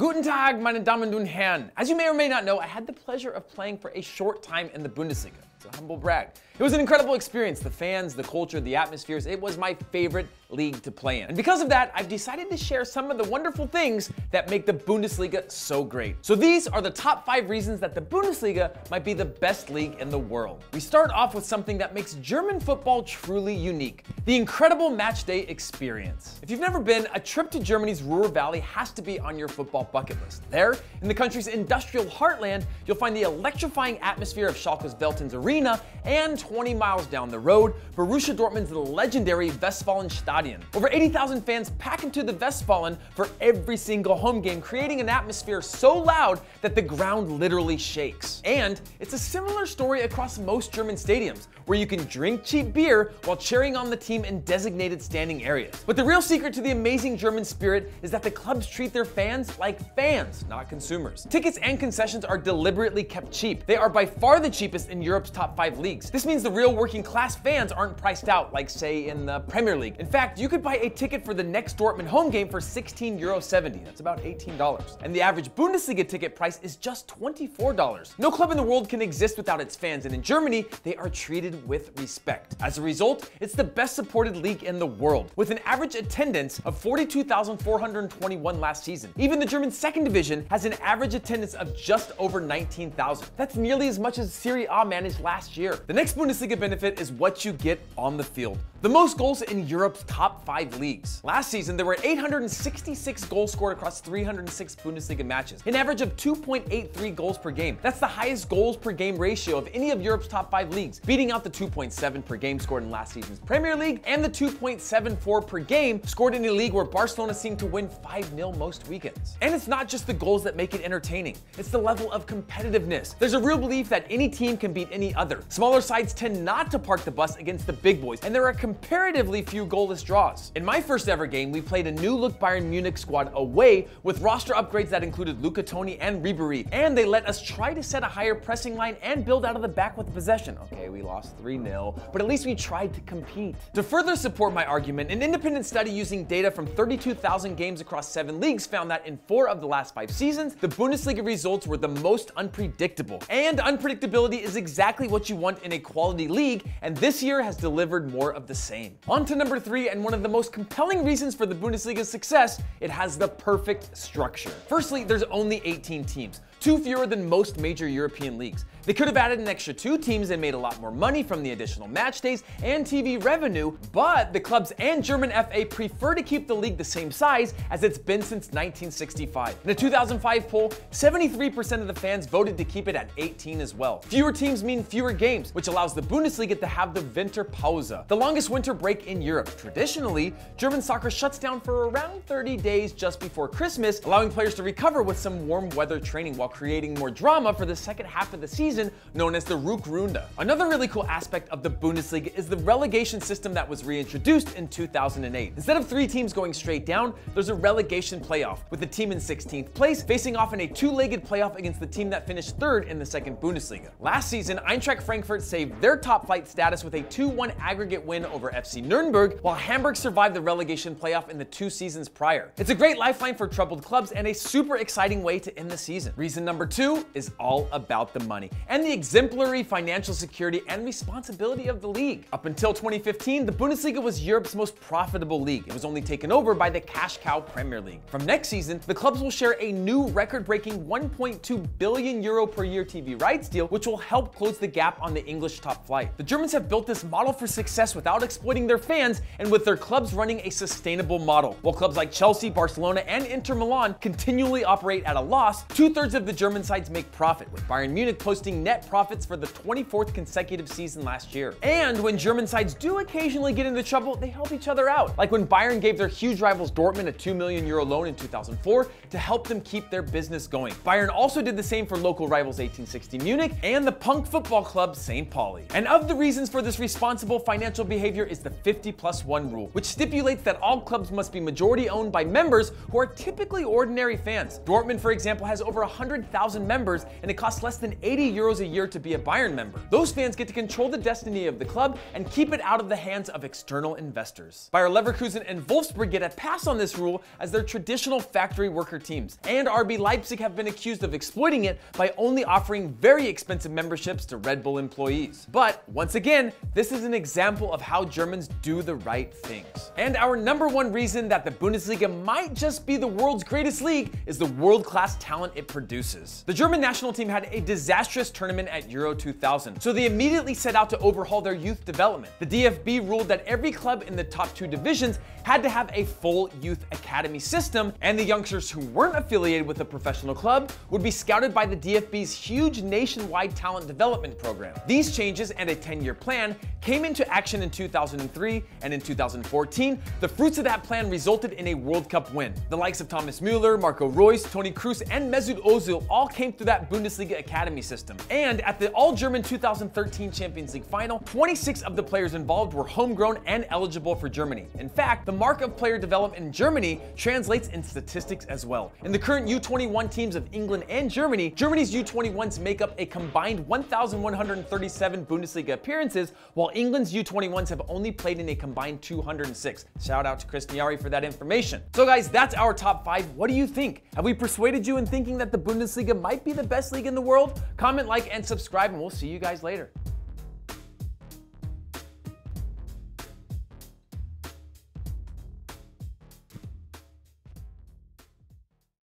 Guten Tag, meine Damen und Herren. As you may or may not know, I had the pleasure of playing for a short time in the Bundesliga. It's a humble brag. It was an incredible experience. The fans, the culture, the atmospheres, it was my favorite league to play in. And because of that, I've decided to share some of the wonderful things that make the Bundesliga so great. So these are the top 5 reasons that the Bundesliga might be the best league in the world. We start off with something that makes German football truly unique: the incredible matchday experience. If you've never been, a trip to Germany's Ruhr Valley has to be on your football bucket list. There, in the country's industrial heartland, you'll find the electrifying atmosphere of Schalke's Veltins Arena, and 20 miles down the road, Borussia Dortmund's legendary Westfalenstadion. Over 80,000 fans pack into the Westfalen for every single home game, creating an atmosphere so loud that the ground literally shakes. And it's a similar story across most German stadiums, where you can drink cheap beer while cheering on the team in designated standing areas. But the real secret to the amazing German spirit is that the clubs treat their fans like fans, not consumers. Tickets and concessions are deliberately kept cheap. They are by far the cheapest in Europe's top 5 leagues. This means the real working class fans aren't priced out like, say, in the Premier League. In fact, you could buy a ticket for the next Dortmund home game for €16.70. That's about $18. And the average Bundesliga ticket price is just $24. No club in the world can exist without its fans, and in Germany, they are treated with respect. As a result, it's the best supported league in the world, with an average attendance of 42,421 last season. Even the German second division has an average attendance of just over 19,000. That's nearly as much as Serie A managed last year. The next Bundesliga benefit is what you get on the field: the most goals in Europe's top 5 leagues. Last season, there were 866 goals scored across 306 Bundesliga matches, an average of 2.83 goals per game. That's the highest goals per game ratio of any of Europe's top 5 leagues, beating out the 2.7 per game scored in last season's Premier League and the 2.74 per game scored in a league where Barcelona seemed to win 5-0 most weekends. And it's not just the goals that make it entertaining, it's the level of competitiveness. There's a real belief that any team can beat any other. Smaller sides tend not to park the bus against the big boys, and there are comparatively few goalless draws. In my first ever game, we played a new-look Bayern Munich squad away with roster upgrades that included Luca Toni and Ribéry, and they let us try to set a higher pressing line and build out of the back with possession. Okay, we lost 3-0, but at least we tried to compete. To further support my argument, an independent study using data from 32,000 games across 7 leagues found that in 4 of the last 5 seasons, the Bundesliga results were the most unpredictable. And unpredictability is exactly what you want in a quality league, and this year has delivered more of the same. On to number 3, and one of the most compelling reasons for the Bundesliga's success: it has the perfect structure. Firstly, there's only 18 teams, 2 fewer than most major European leagues. They could have added an extra 2 teams and made a lot more money from the additional match days and TV revenue, but the clubs and German FA prefer to keep the league the same size as it's been since 1965. In a 2005 poll, 73% of the fans voted to keep it at 18 as well. Fewer teams mean fewer games, which allows the Bundesliga to have the Winterpause, the longest winter break in Europe. Traditionally, German soccer shuts down for around 30 days just before Christmas, allowing players to recover with some warm weather training while creating more drama for the second half of the season, known as the Rückrunde. Another really cool aspect of the Bundesliga is the relegation system that was reintroduced in 2008. Instead of 3 teams going straight down, there's a relegation playoff, with the team in 16th place facing off in a 2-legged playoff against the team that finished 3rd in the second Bundesliga. Last season, Eintracht Frankfurt saved their top flight status with a 2-1 aggregate win over FC Nuremberg, while Hamburg survived the relegation playoff in the 2 seasons prior. It's a great lifeline for troubled clubs and a super exciting way to end the season. Reason number 2 is all about the money and the exemplary financial security and responsibility of the league. Up until 2015, the Bundesliga was Europe's most profitable league. It was only taken over by the cash cow Premier League. From next season, the clubs will share a new record-breaking €1.2 billion per year TV rights deal, which will help close the gap on the English top flight. The Germans have built this model for success without exploiting their fans, and with their clubs running a sustainable model. While clubs like Chelsea, Barcelona, and Inter Milan continually operate at a loss, 2/3 of the German sides make profit, with Bayern Munich posting net profits for the 24th consecutive season last year. And when German sides do occasionally get into trouble, they help each other out, like when Bayern gave their huge rivals Dortmund a €2 million loan in 2004 to help them keep their business going. Bayern also did the same for local rivals 1860 Munich and the punk football club St. Pauli. And of the reasons for this responsible financial behavior is the 50+1 golden rule, which stipulates that all clubs must be majority owned by members who are typically ordinary fans. Dortmund, for example, has over 100,000 members, and it costs less than 80 euros a year to be a Bayern member. Those fans get to control the destiny of the club and keep it out of the hands of external investors. Bayer Leverkusen and Wolfsburg get a pass on this rule as they're traditional factory worker teams, and RB Leipzig have been accused of exploiting it by only offering very expensive memberships to Red Bull employees. But once again, this is an example of how Germans do the right things. And our number one reason that the Bundesliga might just be the world's greatest league is the world-class talent it produces. The German national team had a disastrous tournament at Euro 2000, so they immediately set out to overhaul their youth development. The DFB ruled that every club in the top 2 divisions had to have a full youth academy system, and the youngsters who weren't affiliated with a professional club would be scouted by the DFB's huge nationwide talent development program. These changes and a 10-year plan came into action in 2003, and in 2014, the fruits of that plan resulted in a World Cup win. The likes of Thomas Müller, Marco Reus, Toni Kroos, and Mesut Ozil all came through that Bundesliga academy system. And at the All-German 2013 Champions League final, 26 of the players involved were homegrown and eligible for Germany. In fact, the mark of player development in Germany translates in statistics as well. In the current U21 teams of England and Germany, Germany's U21s make up a combined 1,137 Bundesliga appearances, while England's U21s have only played in a combined 206. Shout out to Chris Niari for that information. So guys, that's our top 5. What do you think? Have we persuaded you in thinking that the Bundesliga might be the best league in the world? Comment, like, and subscribe, and we'll see you guys later.